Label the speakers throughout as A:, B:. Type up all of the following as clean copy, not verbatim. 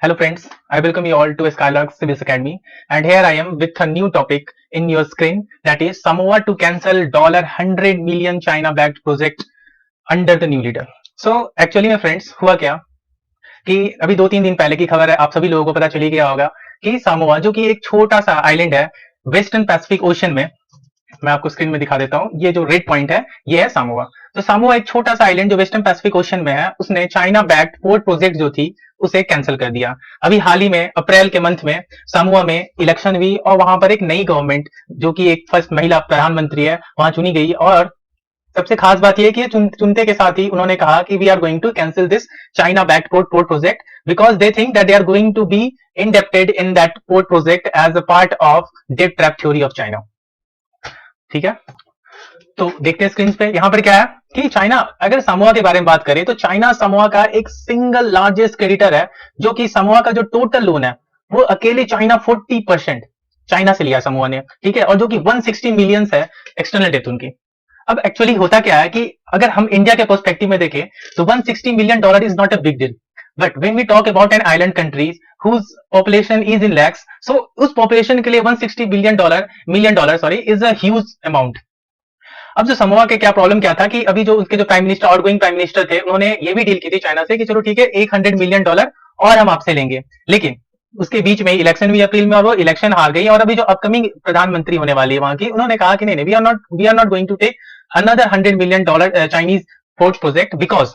A: Hello friends, I welcome you all to Skylark Civils Academy, and here I am with a new topic in your screen, that is Samoa to cancel $100 million China-backed project under the new leader. So actually my friends, हुआ क्या कि अभी 2-3 दिन पहले की खबर है, आप सभी लोगों को पता चली गया होगा कि सामोआ जो कि एक छोटा सा आइलैंड है वेस्टर्न पैसिफिक ओशन में, मैं आपको स्क्रीन में दिखा देता हूं, ये जो रेड पॉइंट है ये है सामोआ। तो सामोआ एक छोटा सा आइलैंड जो वेस्टर्न पैसिफिक ओशन में है, उसने चाइना बैक्ड पोर्ट प्रोजेक्ट जो थी उसे कैंसिल कर दिया। अभी हाल ही में अप्रैल के मंथ में सामोआ में इलेक्शन हुई और वहां पर एक नई गवर्नमेंट जो कि एक फर्स्ट महिला प्रधानमंत्री है वहां चुनी गई, और सबसे खास बात यह कि चुनते के साथ ही उन्होंने कहा कि we are going to cancel this China backed port project because they think that they are going to be indebted in that port project as a part of debt trap theory of China. ठीक है, तो देखते हैं screen पे यहां पर क्या है कि चाइना, अगर सामोआ के बारे में बात करें तो चाइना सामोआ का एक सिंगल लार्जेस्ट क्रेडिटर है, जो कि सामोआ का जो टोटल लोन है वो अकेले चाइना 40% चाइना से लिया सामोआ ने। ठीक है, और जो कि 160 मिलियन है एक्सटर्नल डेट उनकी। अब एक्चुअली होता क्या है कि अगर हम इंडिया के पर्सपेक्टिव में देखें तो $160 million is not a big deal, but when we talk about an island countries whose population is in lakhs, so उस पॉपुलेशन के लिए $160 million dollar is a huge amount. अब जो समोआ के क्या प्रॉब्लम क्या था कि अभी जो उसके जो prime minister outgoing prime minister थे उन्होंने ये भी डील की थी चाइना से कि चलो ठीक है $100 मिलियन और हम आपसे लेंगे, लेकिन उसके बीच में इलेक्शन हुई अप्रैल में और वो इलेक्शन हार गई, और अभी जो अपकमिंग प्रधानमंत्री होने वाली है वहां की, उन्होंने कहा कि नहीं, we are not going to take another $100 million Chinese port project. Because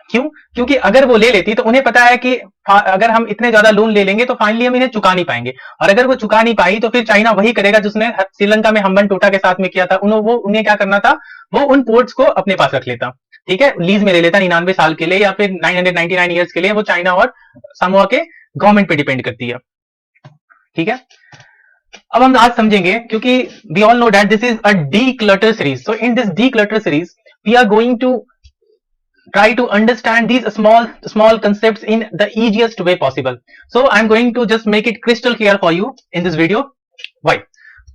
A: क्यों? क्योंकि अगर वो ले लेती तो उन्हें पता है कि अगर हम इतने ज्यादा लोन ले लेंगे तो फाइनली हम इन्हें चुका नहीं पाएंगे, और अगर वो चुका नहीं पाई तो फिर चाइना वही करेगा जिसने श्रीलंका में हम्बन टोटा के साथ में किया था। उन्हें क्या करना था, वो उन पोर्ट्स को अपने पास रख लेता, ठीक है, लीज में ले लेता 99 साल के लिए या फिर 999 ईयर्स के लिए। वो चाइना और सामोआ के गवर्नमेंट पे डिपेंड करती है। ठीक है, अब हम आज समझेंगे, क्योंकि we all know that this is a declutter series. So in this declutter series we are going to try to understand these small concepts in the easiest way possible. So I'm going to just make it crystal clear for you in this video. Why?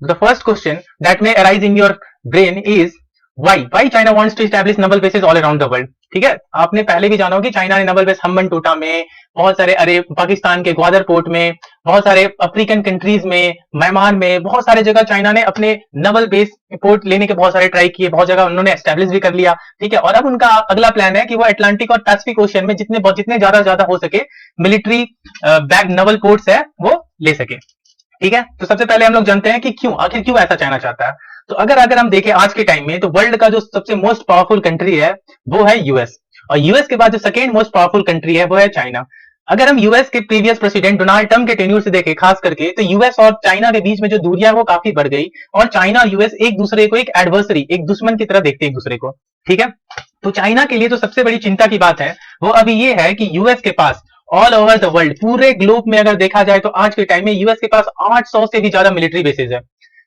A: The first question that may arise in your brain is why China wants to establish naval bases all around the world. ठीक है, आपने पहले भी जाना हो कि China ने Naval base हम्बन टोटा में, बहुत सारे अरे पाकिस्तान के ग्वादर पोर्ट में, बहुत सारे अफ्रीकन कंट्रीज में, म्यांमार में, बहुत सारे जगह चाइना ने अपने नवल बेस पोर्ट लेने के बहुत सारे ट्राई किए, बहुत जगह उन्होंने एस्टेब्लिश भी कर लिया। ठीक है, और अब उनका अगला प्लान है कि वो अटलांटिक और पैसिफिक ओशन में जितने ज्यादा हो सके मिलिट्री बैक नवल पोर्ट्स है वो ले सके। ठीक है, तो सबसे पहले हम लोग जानते हैं कि आखिर क्यों ऐसा चाइना चाहता है। तो अगर हम देखें आज के टाइम में तो वर्ल्ड का जो सबसे मोस्ट पावरफुल कंट्री है वो है यूएस, और यूएस के बाद जो सेकेंड मोस्ट पावरफुल कंट्री है वो है चाइना। अगर हम यूएस के प्रीवियस प्रेसिडेंट डोनाल्ड ट्रम्प के टेन्यूर से देखें खास करके, तो यूएस और चाइना के बीच में जो दूरियां वो काफी बढ़ गई, और चाइना और यूएस एक दूसरे को एक एडवर्सरी, एक दुश्मन की तरह देखते हैं एक दूसरे को। ठीक है, तो चाइना के लिए तो सबसे बड़ी चिंता की बात है वो अभी ये है कि यूएस के पास ऑल ओवर द वर्ल्ड, पूरे ग्लोब में अगर देखा जाए तो आज के टाइम में यूएस के पास 800 से भी ज्यादा मिलिट्री बेसेस है,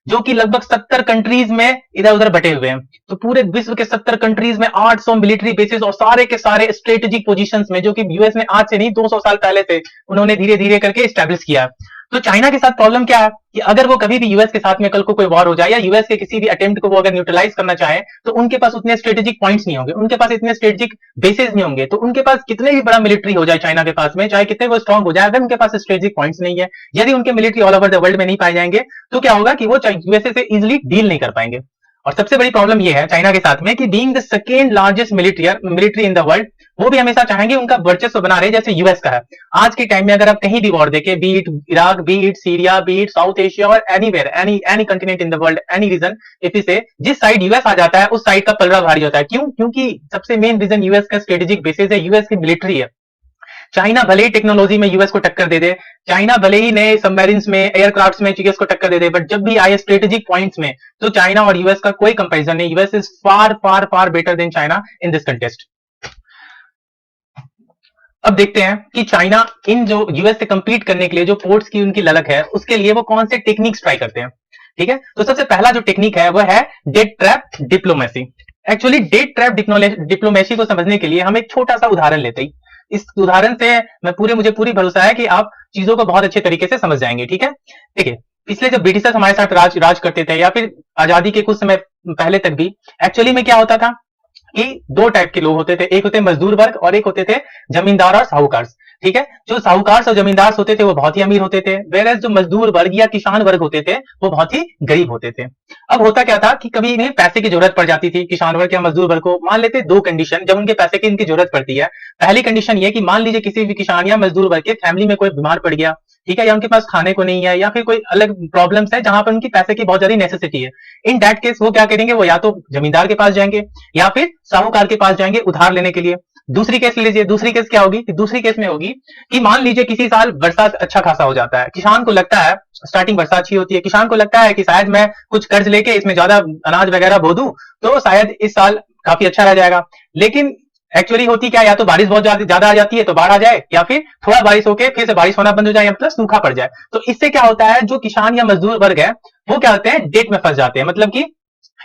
A: जो कि लगभग 70 कंट्रीज में इधर उधर बटे हुए हैं। तो पूरे विश्व के 70 कंट्रीज में 800 मिलिट्री बेसेस, और सारे के सारे स्ट्रेटेजिक पोजीशंस में, जो कि यूएस ने आज से नहीं 200 साल पहले से उन्होंने धीरे धीरे करके स्टैब्लिश किया। तो चाइना के साथ प्रॉब्लम क्या है कि अगर वो कभी भी यूएस के साथ में कल को कोई वॉर हो जाए या यूएस के किसी भी अटेम्प्ट को वो अगर न्यूट्रलाइज करना चाहे तो उनके पास उतने स्ट्रेटेजिक पॉइंट्स नहीं होंगे, उनके पास इतने स्ट्रेटेजिक बेसेस नहीं होंगे। तो उनके पास कितने भी बड़ा मिलिट्री हो जाए चाइना के पास में, चाहे कितने वो स्ट्रांग हो जाए, अगर उनके पास स्ट्रेटेजिक पॉइंट्स नहीं है, यदि उनके military all over the world में नहीं पाए जाएंगे, तो क्या होगा कि वो यूएसए से इजिली डील नहीं कर पाएंगे। और सबसे बड़ी प्रॉब्लम यह है चाइना के साथ में कि being the second largest military in the world, वो भी हमेशा चाहेंगे उनका वर्चस्व बना रहे जैसे यूएस का है। आज के टाइम में अगर आप कहीं भी वॉर देखें, be it Iraq, be it Syria, be it South Asia और anywhere, any continent in the world, any region, if you say जिस साइड यूएस आ जाता है उस साइड का पलड़ा भारी होता है। क्यों? क्योंकि सबसे मेन रीजन यूएस का स्ट्रेटेजिक बेसिस है, यूएस की मिलिट्री है। चाइना भले ही टेक्नोलॉजी में यूएस को टक्कर दे दे, चाइना भले ही नए सबमरीन्स में, एयरक्राफ्ट्स में यूएस को टक्कर दे दे, बट जब भी आए स्ट्रेटेजिक पॉइंट्स में तो चाइना और यूएस का कोई कंपैरिजन नहीं। US is far far far better than China in this contest. अब देखते हैं कि चाइना इन जो यूएस से कंपीट करने के लिए जो पोर्ट्स की उनकी ललक है उसके लिए वो कौन से टेक्निक्स ट्राई करते हैं। ठीक है, तो सबसे पहला जो टेक्निक है वो है debt trap diplomacy. Actually debt trap diplomacy को समझने के लिए हम एक छोटा सा उदाहरण लेते ही, इस उदाहरण से मुझे पूरी भरोसा है कि आप चीजों को बहुत अच्छे तरीके से समझ जाएंगे। ठीक है, देखिए पिछले जब ब्रिटिशर्स हमारे साथ राज करते थे या फिर आजादी के कुछ समय पहले तक भी, एक्चुअली में क्या होता था कि दो टाइप के लोग होते थे, एक होते मजदूर वर्ग और एक होते थे जमींदार और साहूकार। ठीक है, जो साहूकार और जमींदार होते थे वो बहुत ही अमीर होते थे, वेरएज जो मजदूर वर्ग या किसान वर्ग होते थे वो बहुत ही गरीब होते थे। अब होता क्या था कि कभी इन्हें पैसे की जरूरत पड़ जाती थी, किसान वर्ग या मजदूर वर्ग को। मान लेते दो कंडीशन जब उनके पैसे की इनकी जरूरत पड़ती है। पहली कंडीशन ये कि मान लीजिए किसी भी किसान या मजदूर वर्ग के फैमिली में कोई बीमार पड़ गया, ठीक है, या उनके पास खाने को नहीं है, या फिर कोई अलग प्रॉब्लम्स है जहां पर उनकी पैसे की बहुत ज्यादा नेसेसिटी है। इन दैट केस वो क्या करेंगे, वो या तो जमींदार के पास जाएंगे या फिर साहूकार के पास जाएंगे उधार लेने के लिए। दूसरी केस ले लीजिए, दूसरी केस क्या होगी कि दूसरी केस में होगी कि मान लीजिए किसी साल बरसात अच्छा खासा हो जाता है, किसान को लगता है स्टार्टिंग बरसात अच्छी होती है, किसान को लगता है कि शायद मैं कुछ कर्ज लेके इसमें ज्यादा अनाज वगैरह बो दूं तो शायद इस साल काफी अच्छा रह जाएगा। लेकिन एक्चुअली होती क्या, या तो बारिश बहुत ज्यादा आ जाती है तो बाढ़ आ जाए, या फिर थोड़ा बारिश होके फिर से बारिश होना बंद हो जाए, या मतलब सूखा पड़ जाए। तो इससे क्या होता है, जो किसान या मजदूर वर्ग है वो क्या होते हैं, डेट में फंस जाते हैं, मतलब कि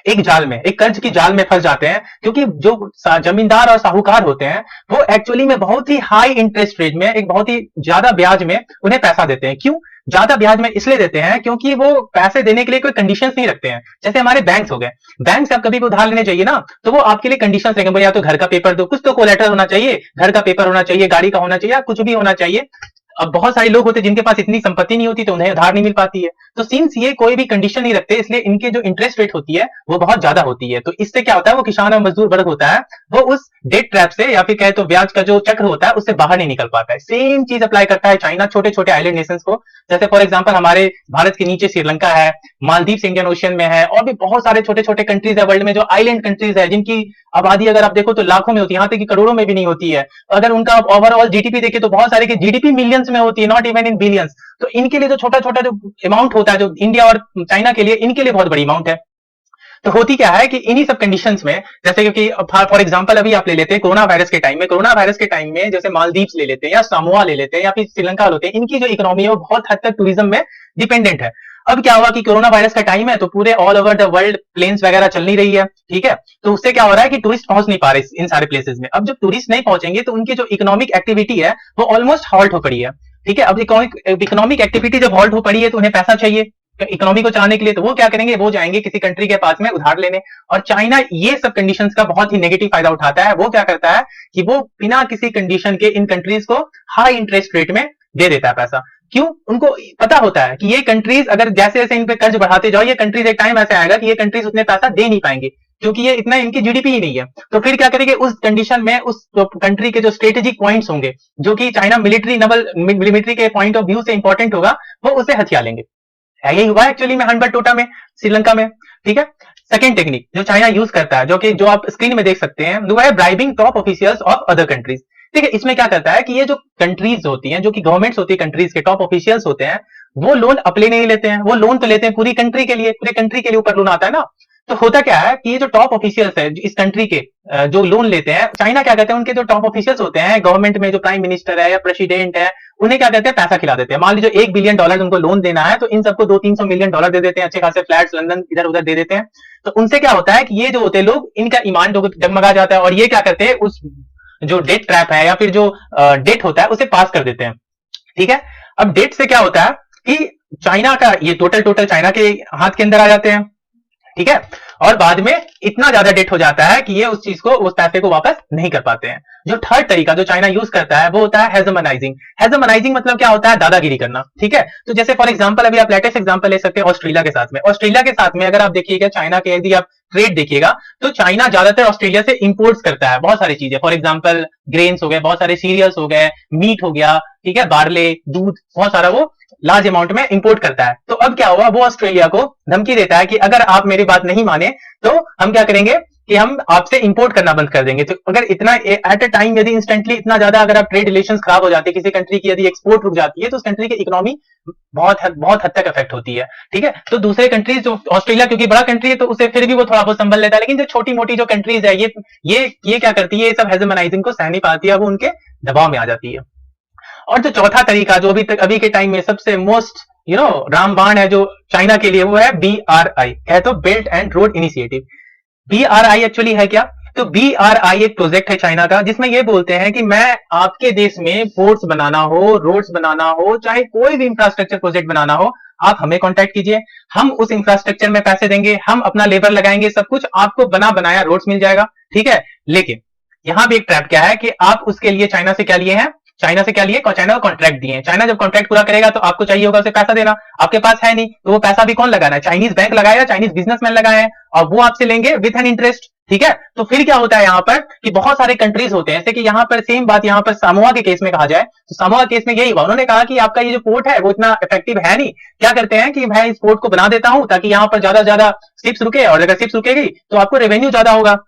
A: एक जाल में, एक कर्ज की जाल में फंस जाते हैं। क्योंकि जो जमींदार और साहूकार होते हैं वो एक्चुअली में बहुत ही हाई इंटरेस्ट रेट में, एक बहुत ही ज्यादा ब्याज में उन्हें पैसा देते हैं। क्यों ज्यादा ब्याज में इसलिए देते हैं क्योंकि वो पैसे देने के लिए कोई कंडीशंस नहीं रखते हैं। जैसे हमारे बैंक्स हो गए, बैंक से आप कभी भी उधार लेने जाइए ना तो वो आपके लिए कंडीशंस रखेंगे, या तो घर का पेपर दो, कुछ तो कोलेटरल होना चाहिए, घर का पेपर होना चाहिए, गाड़ी का होना चाहिए, कुछ भी होना चाहिए। अब बहुत सारे लोग होते हैं जिनके पास इतनी संपत्ति नहीं होती तो उन्हें उधार नहीं मिल पाती है। तो सिंस ये कोई भी कंडीशन नहीं रखते इसलिए इनके जो इंटरेस्ट रेट होती है वो बहुत ज्यादा होती है। तो इससे क्या होता है, वो किसान और मजदूर वर्ग होता है वो उस डेट ट्रैप से या फिर कहे तो ब्याज का जो चक्र होता है उससे बाहर नहीं निकल पाता है। सेम चीज अप्लाई करता है चाइना छोटे छोटे आइलैंड नेशंस को। जैसे फॉर एग्जांपल हमारे भारत के नीचे श्रीलंका है, मालदीव इंडियन ओशियन में है, और भी बहुत सारे छोटे छोटे कंट्रीज है वर्ल्ड में जो आइलैंड कंट्रीज है जिनकी आबादी अगर आप देखो तो लाखों में होती है, यहाँ तक कि करोड़ों में भी नहीं होती है। अगर उनका ओवरऑल जीडीपी देखे तो बहुत सारे की जीडीपी मिलियंस में होती है, नॉट इवन इन बिलियंस। तो इनके लिए जो छोटा छोटा जो अमाउंट होता है जो इंडिया और चाइना के लिए, इनके लिए बहुत बड़ी अमाउंट है। तो होती क्या है कि इन्हीं सब कंडीशंस में, जैसे क्योंकि फॉर एग्जांपल अभी आप ले लेते हैं कोरोना वायरस के टाइम में जैसे मालदीव्स ले लेते हैं या सामोआ ले लेते हैं या फिर श्रीलंका लेते हैं, इनकी जो इकोनॉमी है वो बहुत हद तक टूरिज्म में डिपेंडेंट है। अब क्या हुआ कि कोरोना वायरस का टाइम है तो पूरे all over the world planes वगैरह चल नहीं रही है, ठीक है, तो उससे क्या हो रहा है कि टूरिस्ट पहुंच नहीं पा रहे इन सारे प्लेसेस में। अब जब टूरिस्ट नहीं पहुंचेंगे तो उनकी जो इकोनॉमिक एक्टिविटी है वो ऑलमोस्ट हॉल्ट हो पड़ी है, ठीक है। अब इकोनॉमिक एक्टिविटी जब हॉल्ट हो पड़ी है तो उन्हें पैसा चाहिए इकोनॉमी को चलाने के लिए, तो वो क्या करेंगे, वो जाएंगे किसी कंट्री के पास में उधार लेने। और चाइना ये सब कंडीशंस का बहुत ही नेगेटिव फायदा उठाता है। वो क्या करता है कि वो बिना किसी कंडीशन के इन कंट्रीज को हाई इंटरेस्ट रेट में दे देता है पैसा। क्यों, उनको पता होता है कि ये कंट्रीज अगर जैसे जैसे इन पे कर्ज बढ़ाते जाओ, ये कंट्रीज एक टाइम ऐसे आएगा कि ये कंट्रीज उतने पैसा दे नहीं पाएंगे क्योंकि ये इतना इनकी जीडीपी ही नहीं है। तो फिर क्या करेंगे, उस कंडीशन में उस कंट्री के जो स्ट्रेटेजिक पॉइंट्स होंगे जो कि चाइना मिलिट्री के पॉइंट ऑफ व्यू से इंपॉर्टेंट होगा, वो उसे हथिया लेंगे। यही हुआ एक्चुअली में हनबटोटा में, श्रीलंका में, ठीक है। सेकेंड टेक्निक जो चाइना यूज करता है, जो आप स्क्रीन में देख सकते हैं, वो है bribing top officials of other countries, ठीक है। इसमें क्या करता है कि ये जो कंट्रीज होती हैं, जो कि गवर्नमेंट्स होती है कंट्रीज के टॉप ऑफिशियल्स होते हैं, वो लोन अपने नहीं लेते हैं, वो लोन तो लेते हैं पूरी कंट्री के लिए, पूरे कंट्री के लिए ऊपर लोन आता है ना। तो होता क्या है कि ये जो टॉप ऑफिशियल्स है इस कंट्री के जो लोन लेते हैं, चाइना क्या कहते हैं, उनके जो टॉप ऑफिशियल्स होते हैं गवर्नमेंट में, जो प्राइम मिनिस्टर है या प्रेसिडेंट है, उन्हें क्या कहते हैं, पैसा खिला देते हैं। मान लीजिए $1 बिलियन उनको लोन देना है तो इन सबको $200-300 मिलियन दे देते हैं, अच्छे खासे फ्लैट्स लंदन इधर उधर दे देते हैं। तो उनसे क्या होता है कि ये जो होते हैं लोग, इनका ईमान डगमगा जाता है और ये क्या करते हैं, उस जो डेट ट्रैप है या फिर जो डेट होता है उसे पास कर देते हैं, ठीक है। अब डेट से क्या होता है कि चाइना का ये टोटल चाइना के हाथ के अंदर आ जाते हैं, ठीक है। और बाद में इतना ज्यादा डेट हो जाता है कि ये उस चीज को, उस पैसे को वापस नहीं कर पाते हैं। जो थर्ड तरीका जो चाइना यूज करता है वो होता है हेजमनाइजिंग। हेजमनाइजिंग मतलब क्या होता है, दादागिरी करना, ठीक है। तो जैसे फॉर एग्जांपल अभी आप लेटेस्ट एग्जांपल ले सकते हैं ऑस्ट्रेलिया के साथ में। ऑस्ट्रेलिया के साथ में अगर आप देखिएगा चाइना के, यदि आप ट्रेड देखिएगा तो चाइना ज्यादातर ऑस्ट्रेलिया से इंपोर्ट्स करता है बहुत सारी चीजें, फॉर एग्जांपल ग्रेन्स हो गए, बहुत सारे सीरियल्स हो गए, मीट हो गया, ठीक है, बार्ले, दूध, बहुत सारा वो लार्ज अमाउंट में इंपोर्ट करता है। तो अब क्या हुआ, वो ऑस्ट्रेलिया को धमकी देता है कि अगर आप मेरी बात नहीं माने तो हम क्या करेंगे कि हम आपसे इंपोर्ट करना बंद कर देंगे। तो अगर इतना एट अ टाइम यदि इंस्टेंटली इतना ज्यादा अगर आप ट्रेड रिलेशंस खराब हो जाती है, किसी कंट्री की यदि एक्सपोर्ट रुक जाती है तो उस कंट्री की इकोनॉमी बहुत हद तक इफेक्ट होती है, ठीक है। तो दूसरे कंट्रीज, जो ऑस्ट्रेलिया क्योंकि बड़ा कंट्री है तो उसे फिर भी वो थोड़ा बहुत संभल लेता है, लेकिन जो छोटी मोटी जो कंट्रीज है ये क्या करती है, ये सब हेजमनाइजिंग को सह नहीं पाती है, वो उनके दबाव में आ जाती है। और जो चौथा तरीका जो अभी के टाइम में सबसे मोस्ट रामबाण है जो चाइना के लिए, वो है BRI, है तो belt and road initiative. BRI actually है क्या, तो BRI एक प्रोजेक्ट है चाइना का जिसमें ये बोलते हैं कि मैं आपके देश में पोर्ट्स बनाना हो, रोड्स बनाना हो, चाहे कोई भी इंफ्रास्ट्रक्चर प्रोजेक्ट बनाना हो, आप हमें कांटेक्ट कीजिए, हम उस इंफ्रास्ट्रक्चर में पैसे देंगे, हम अपना लेबर लगाएंगे, सब कुछ आपको बना बनाया रोड्स मिल जाएगा, ठीक है। लेकिन यहां भी एक ट्रैप क्या है कि आप उसके लिए चाइना से क्या लिए हैं, चाइना से क्या लिए, चाइना को कॉन्ट्रैक्ट दिए। चाइना जब कॉन्ट्रैक्ट पूरा करेगा तो आपको चाहिए होगा उसे पैसा देना, आपके पास है नहीं, तो वो पैसा भी कौन लगाना है, चाइनीज बैंक लगाया, चाइनीज बिजनेसमैन लगाए हैं, और वो आपसे लेंगे विथ एन इंटरेस्ट। ठीक है, तो फिर क्या होता है यहाँ पर कि बहुत सारे कंट्रीज होते हैं, जैसे कि यहाँ पर सेम बात यहाँ पर सामोआ के केस में कहा जाए, तो सामोआ केस में यही हुआ, उन्होंने कहा कि आपका ये जो पोर्ट है वो इतना इफेक्टिव है नहीं, क्या करते हैं कि मैं इस पोर्ट को बना देता हूं ताकि यहाँ पर ज्यादा से ज्यादा शिप्स रुके, और अगर शिप्स रुकेगी तो आपको रेवेन्यू ज्यादा होगा।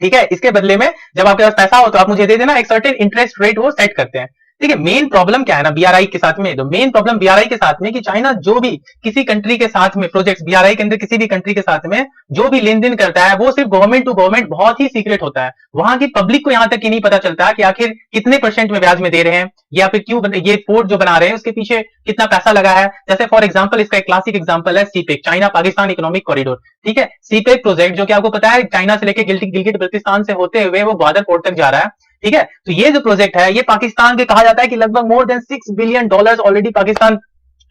A: ठीक है, इसके बदले में जब आपके पास पैसा हो तो आप मुझे दे देना, एक सर्टेन इंटरेस्ट रेट वो सेट करते हैं। ठीक है, मेन प्रॉब्लम क्या है ना बीआरआई के साथ में, तो मेन प्रॉब्लम बीआरआई के साथ में कि चाइना जो भी किसी कंट्री के साथ में प्रोजेक्ट्स बीआरआई के अंदर किसी भी कंट्री के साथ में जो भी लेन देन करता है वो सिर्फ गवर्नमेंट टू गवर्नमेंट बहुत ही सीक्रेट होता है, वहां की पब्लिक को यहां तक ही नहीं पता चलता कि आखिर कितने परसेंट में ब्याज में दे रहे हैं, या फिर क्यों ये पोर्ट जो बना रहे हैं उसके पीछे कितना पैसा लगा है। जैसे फॉर एग्जाम्पल इसका एक क्लासिक एग्जाम्पल है CPEC, China Pakistan economic corridor. ठीक है, सीपेक प्रोजेक्ट जो कि आपको पता है चाइना से लेकर गिलगिट बल्तिस्तान से होते हुए वो ग्वादर पोर्ट तक जा रहा है। ठीक है, तो ये जो प्रोजेक्ट है ये पाकिस्तान के कहा जाता है कि लगभग more than $6 billion already Pakistan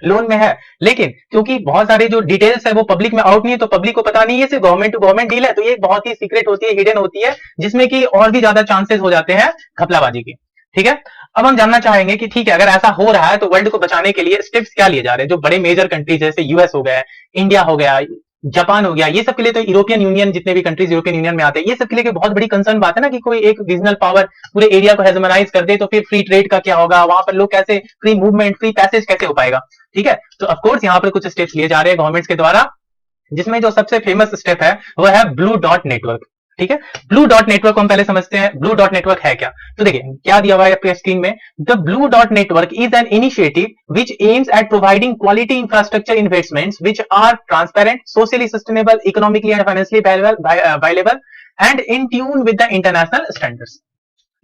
A: loan में है, लेकिन क्योंकि बहुत सारे जो डिटेल्स है वो पब्लिक में आउट नहीं है, तो पब्लिक को पता नहीं है, सिर्फ गवर्नमेंट टू गवर्नमेंट डील है, तो ये बहुत ही सीक्रेट होती है, हिडन होती है, जिसमें कि और भी ज्यादा चांसेस हो जाते हैं घपलाबाजी की। ठीक है, अब हम जानना चाहेंगे कि ठीक है अगर ऐसा हो रहा है तो वर्ल्ड को बचाने के लिए स्टेप्स क्या लिए जा रहे हैं, जो बड़े मेजर कंट्रीज जैसे यूएस हो गया, इंडिया हो गया, जापान हो गया, ये सब के लिए, तो यूरोपियन यूनियन जितने भी कंट्रीज यूरोपियन यूनियन में आते हैं, ये सब के लिए बहुत बड़ी कंसर्न बात है ना कि कोई एक रीजनल पावर पूरे एरिया को हेजमनाइज कर दे तो फिर फ्री ट्रेड का क्या होगा, वहां पर लोग कैसे फ्री मूवमेंट फ्री पैसेज कैसे हो पाएगा। ठीक है, तो ऑफकोर्स यहाँ पर कुछ स्टेप्स लिए जा रहे हैं गवर्नमेंट्स के द्वारा, जिसमें जो सबसे फेमस स्टेप है वो है ब्लू डॉट नेटवर्क। ठीक है, ब्लू डॉट नेटवर्क को हम पहले समझते हैं, ब्लू डॉट नेटवर्क है क्या। तो देखिए क्या दिया हुआ है आपके स्क्रीन में, the Blue Dot Network is an initiative which aims at providing quality infrastructure investments which are transparent, socially sustainable, economically and financially viable and in tune with the international standards.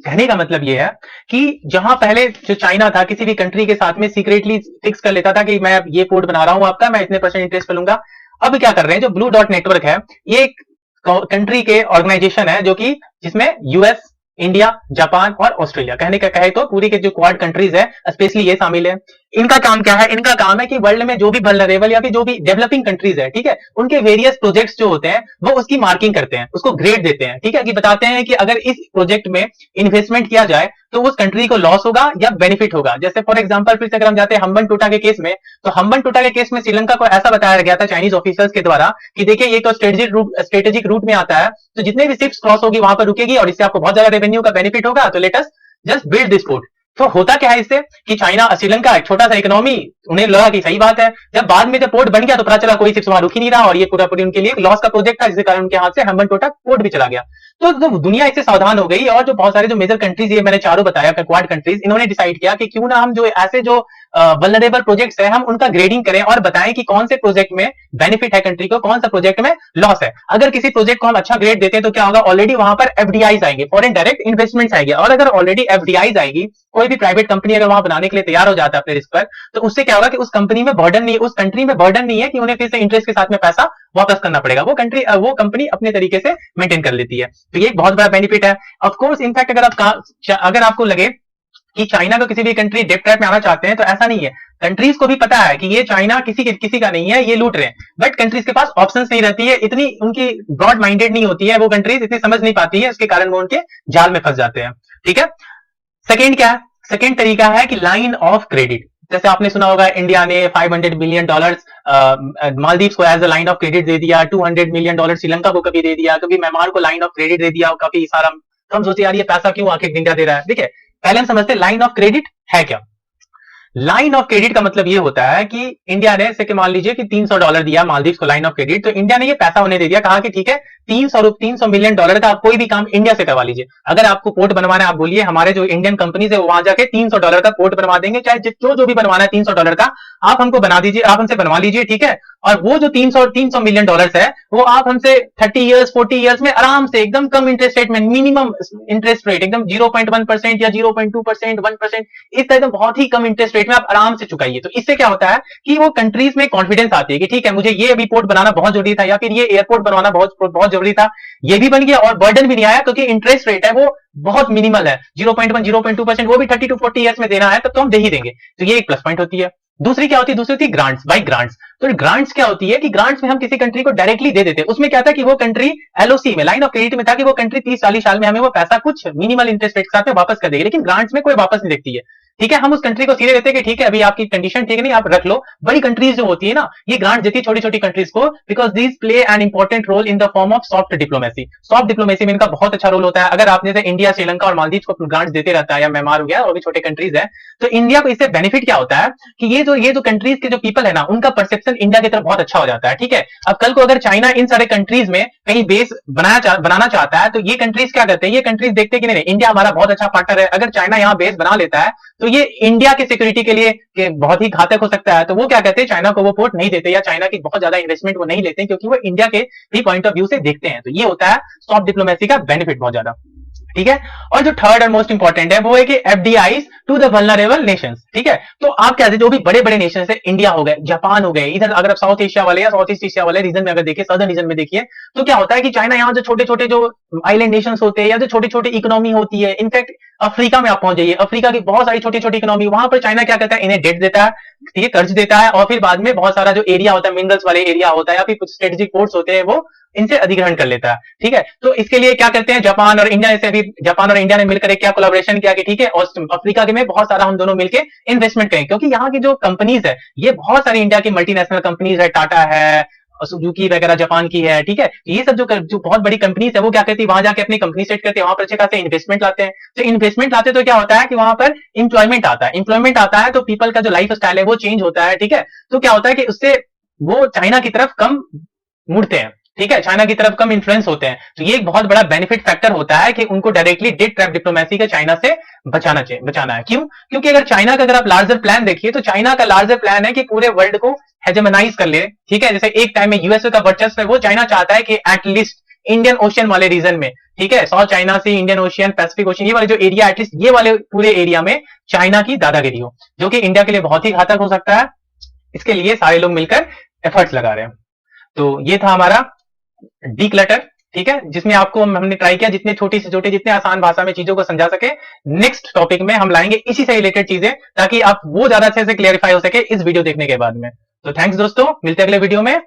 A: कहने का मतलब यह है कि जहां पहले जो चाइना था किसी भी कंट्री के साथ में सीक्रेटली फिक्स कर लेता था कि मैं ये पोर्ट बना रहा हूं आपका, मैं इतने % इंटरेस्ट पे लूंगा, अब क्या कर रहे हैं, जो ब्लू डॉट नेटवर्क है ये एक कंट्री के ऑर्गेनाइजेशन है जो कि जिसमें यूएस, इंडिया, जापान और ऑस्ट्रेलिया, कहने का कहे तो पूरी के जो क्वाड कंट्रीज है स्पेशली ये शामिल है। इनका काम क्या है, इनका काम है कि वर्ल्ड में जो भी वल्नरेबल या फिर जो भी डेवलपिंग कंट्रीज है, ठीक है, उनके वेरियस प्रोजेक्ट्स जो होते हैं वो उसकी मार्किंग करते हैं, उसको ग्रेड देते हैं। ठीक है, कि बताते हैं कि अगर इस प्रोजेक्ट में इन्वेस्टमेंट किया जाए तो उस कंट्री को लॉस होगा या बेनिफिट होगा। जैसे फॉर एग्जांपल फिर से अगर हम जाते हैं हम्बन टोटा के केस में, तो हम्बन टोटा के केस में श्रीलंका को ऐसा बताया गया था चाइनीज ऑफिसर्स के द्वारा कि देखिए ये तो स्ट्रेटेजिक रूट में आता है, तो जितने भी शिप्स क्रॉस होगी वहां पर रुकेगी और इससे आपको बहुत ज्यादा रेवेन्यू का बेनिफिट होगा, तो let us just build this port. तो होता क्या है इससे कि चाइना श्रीलंका एक छोटा सा इकोनॉमी, उन्हें लगा कि सही बात है, जब बाद में जब पोर्ट बन गया तो पता चला कोई शिप्स वहां रुक ही नहीं रहा और ये पूरा पूरी उनके लिए लॉस का प्रोजेक्ट था, जिसके कारण उनके हाथ से हम्बन टोटा पोर्ट भी चला गया। तो दुनिया इससे सावधान हो गई और जो बहुत सारे जो मेजर कंट्रीज ये मैंने चारों बताया क्वाड कंट्रीज, इन्होंने डिसाइड किया कि क्यों ना हम जो ऐसे जो वल्नरेबल प्रोजेक्ट्स है हम उनका ग्रेडिंग करें और बताएं कि कौन से प्रोजेक्ट में बेनिफिट है कंट्री को, कौन सा प्रोजेक्ट में लॉस है। अगर किसी प्रोजेक्ट को हम अच्छा ग्रेड देते हैं तो क्या होगा, ऑलरेडी वहां पर एफडीआईज आएंगे, फॉरेन डायरेक्ट इन्वेस्टमेंट्स आएंगे, और अगर ऑलरेडी एफडीआईज आएगी, कोई भी प्राइवेट कंपनी अगर वहां बनाने के लिए तैयार हो जाता है अपने रिस्क पर, तो उससे क्या होगा कि उस कंपनी में बर्डन नहीं, उस कंट्री में बर्डन नहीं है कि उन्हें फिर से इंटरेस्ट के साथ में पैसा वापस करना पड़ेगा, वो कंपनी अपने तरीके से मेंटेन कर लेती है। तो ये एक बहुत बड़ा बेनिफिट है। ऑफकोर्स इनफैक्ट अगर आपको लगे कि चाइना को किसी भी कंट्री डेट ट्रैप में आना चाहते हैं तो ऐसा नहीं है, कंट्रीज को भी पता है कि ये चाइना किसी का नहीं है, ये लूट रहे हैं, बट कंट्रीज के पास ऑप्शंस नहीं रहती है, इतनी उनकी ब्रॉड माइंडेड नहीं होती है, वो कंट्रीज इतनी समझ नहीं पाती है, इसके कारण वो उनके जाल में फंस जाते हैं। ठीक है, सेकेंड क्या है, सेकेंड तरीका है कि लाइन ऑफ क्रेडिट। जैसे आपने सुना होगा इंडिया ने $500 बिलियन मालदीव्स को as a line of credit दे दिया, $200 मिलियन श्रीलंका को कभी दे दिया, कभी म्यांमार को लाइन ऑफ क्रेडिट दे दिया, काफी सारा। तो हम सोचे यार ये पैसा क्यों आखिर इंडिया दे रहा है। देखिए पहले हम समझते हैं लाइन ऑफ क्रेडिट है क्या। लाइन ऑफ क्रेडिट का मतलब ये होता है कि इंडिया ने जैसे मान लीजिए कि $300 दिया मालदीव्स को लाइन ऑफ क्रेडिट, तो इंडिया ने ये पैसा उन्हें दे दिया, कहा कि ठीक है $300 मिलियन का आप कोई भी काम इंडिया से करवा लीजिए, अगर आपको पोर्ट बनवाना है आप बोलिए, हमारे जो इंडियन कंपनीज है वो वहां जाके $300 का पोर्ट बनवा देंगे, चाहे जो भी बनवाना है $300 का आप हमको बना दीजिए, आप हमसे बनवा लीजिए। ठीक है, और वो जो $300 मिलियन है वो आप हमसे 30 ईयर्स 40 ईयर्स में आराम से एकदम कम इंटरेस्ट रेट में, मिनिमम इंटरेस्ट रेट एकदम 0.1% या 0.2% 1%, इस तरह बहुत ही कम इंटरेस्ट रेट में आप आराम से चुकाइए। तो इससे क्या होता है कि वो कंट्रीज में कॉन्फिडेंस आती है कि ठीक है मुझे ये अभी पोर्ट बनाना बहुत जरूरी था, या फिर ये एयरपोर्ट बनवाना बहुत जरूरी था, ये भी बन गया और बर्डन भी नहीं आया, क्योंकि इंटरेस्ट रेट है वो बहुत मिनिमल है, 0.1 0.2%, वो भी 30 to 40 ईयर्स में देना है तब तो हम दे ही देंगे। तो ये एक प्लस पॉइंट होती है। दूसरी क्या होती है, दूसरी होती है ग्रांट्स, बाय ग्रांट्स। तो ग्रांट्स क्या होती है कि ग्रांट्स में हम किसी कंट्री को डायरेक्टली दे देते हैं, उसमें क्या था कि वो कंट्री एलओसी में, लाइन ऑफ क्रेडिट में था कि वो कंट्री 30-40 साल में हमें वो पैसा कुछ मिनिमल इंटरेस्ट रेट के साथ में वापस कर देगी, लेकिन ग्रांट्स में कोई वापस नहीं देखती है। ठीक है, हम उस कंट्री को सीधे देते हैं कि ठीक है अभी आपकी कंडीशन ठीक नहीं, आप रख लो। बड़ी कंट्रीज जो होती है ना, ये ग्रांट देती है छोटी छोटी कंट्रीज को, because these play an important role in the form of soft diplomacy. Soft diplomacy में इनका बहुत अच्छा रोल होता है। अगर आप जैसे इंडिया, श्रीलंका और मालदीव को ग्रांट देते रहता है, या म्यांमार हो गया और भी छोटे कंट्रीज है, तो इंडिया को इससे बेनिफिट क्या होता है कि ये जो कंट्रीज के जो पीपल है ना, उनका परसेप्शन इंडिया की तरफ बहुत अच्छा हो जाता है। ठीक है, अब कल को अगर चाइना इन सारे कंट्रीज में कहीं बेस बनाना चाहता है, तो ये कंट्रीज क्या करते हैं, ये कंट्रीज देखते हैं कि नहीं इंडिया हमारा बहुत अच्छा पार्टनर है, अगर चाइना यहाँ बेस बना लेता है तो ये इंडिया की सिक्योरिटी के लिए बहुत ही घातक हो सकता है। तो वो क्या कहते हैं, चाइना को वो पोर्ट नहीं देते, या चाइना की बहुत ज्यादा इन्वेस्टमेंट वो नहीं लेते, क्योंकि वो इंडिया के ही पॉइंट ऑफ व्यू से देखते हैं। तो ये होता है सॉफ्ट डिप्लोमेसी का बेनिफिट बहुत ज्यादा। ठीक है, और जो थर्ड और मोस्ट इंपॉर्टेंट है वो है कि FDI to the vulnerable nations. ठीक है, तो आप क्या जो भी बड़े बड़े नेशन है, इंडिया हो गए, जापान हो गए, इधर अगर आप साउथ एशिया वाले या साउथ ईस्ट एशिया वाले रीजन में अगर देखिए, सदर्न रीजन में देखिए, तो क्या होता है कि चाइना यहाँ जो छोटे छोटे जो आइलैंड नेशंस होते हैं, या जो छोटी छोटी इकोनॉमी होती है, इनफैक्ट अफ्रीका में आप पहुंच जाइए, अफ्रीका की बहुत सारी छोटी छोटी इकोनॉमी, वहां पर चाइना क्या करता है, इन्हें डेट देता है, ठीक है, कर्ज देता है, और फिर बाद में बहुत सारा जो एरिया होता है, मिनरल्स वाले एरिया होता है, या फिर कुछ स्ट्रेटेजिक पोर्ट्स होते हैं, वो इनसे अधिग्रहण कर लेता है। ठीक है, तो इसके लिए क्या करते हैं जापान और इंडिया, जैसे अभी जापान और इंडिया ने मिलकर एक क्या कोलैबोरेशन किया कि ठीक है, और अफ्रीका के में बहुत सारा हम दोनों मिलकर इन्वेस्टमेंट करें, क्योंकि यहाँ की जो कंपनीज है, ये बहुत सारी इंडिया की मल्टीनेशनल कंपनीज है, टाटा है, सुजुकी वगैरह जापान की है। ठीक है, ये सब जो बहुत बड़ी कंपनीज है, वो क्या करती है, वहां जाके अपनी कंपनी सेट करते हैं, वहां पर अच्छे खासे इन्वेस्टमेंट लाते हैं। तो इन्वेस्टमेंट लाते तो क्या होता है कि वहां पर इंप्लॉयमेंट आता है, इंप्लॉयमेंट आता है तो पीपल का जो लाइफ स्टाइल है वो चेंज होता है। ठीक है, तो क्या होता है कि उससे वो चाइना की तरफ कम मुड़ते हैं। ठीक है, चाइना की तरफ कम इन्फ्लुएंस होते हैं। तो ये एक बहुत बड़ा बेनिफिट फैक्टर होता है कि उनको डायरेक्टली डेट ट्रैप डिप्लोमेसी का चाइना से बचाना है। क्यों? क्योंकि अगर चाइना का अगर आप लार्जर प्लान देखिए, तो चाइना का लार्जर प्लान है कि पूरे वर्ल्ड को हेजेमनाइज कर ले। ठीक है, जैसे एक टाइम में यूएसए का वर्चस्व है, वो चाइना चाहता है कि एटलीस्ट इंडियन ओशियन वाले रीजन में, ठीक है, साउथ चाइना सी, इंडियन ओशियन, पैसिफिक ओशियन, ये वाले जो एरिया, एटलीस्ट ये वाले पूरे एरिया में चाइना की दादागिरी हो, जो कि इंडिया के लिए बहुत ही घातक हो सकता है। इसके लिए सारे लोग मिलकर एफर्ट्स लगा रहे हैं। तो ये था हमारा डीक्लटर। ठीक है, जिसमें आपको हमने ट्राई किया जितने छोटी से छोटे, जितने आसान भाषा में चीजों को समझा सके। नेक्स्ट टॉपिक में हम लाएंगे इसी से रिलेटेड चीजें, ताकि आप वो ज्यादा अच्छे से क्लियरिफाई हो सके इस वीडियो देखने के बाद में। तो थैंक्स दोस्तों, मिलते हैं अगले वीडियो में।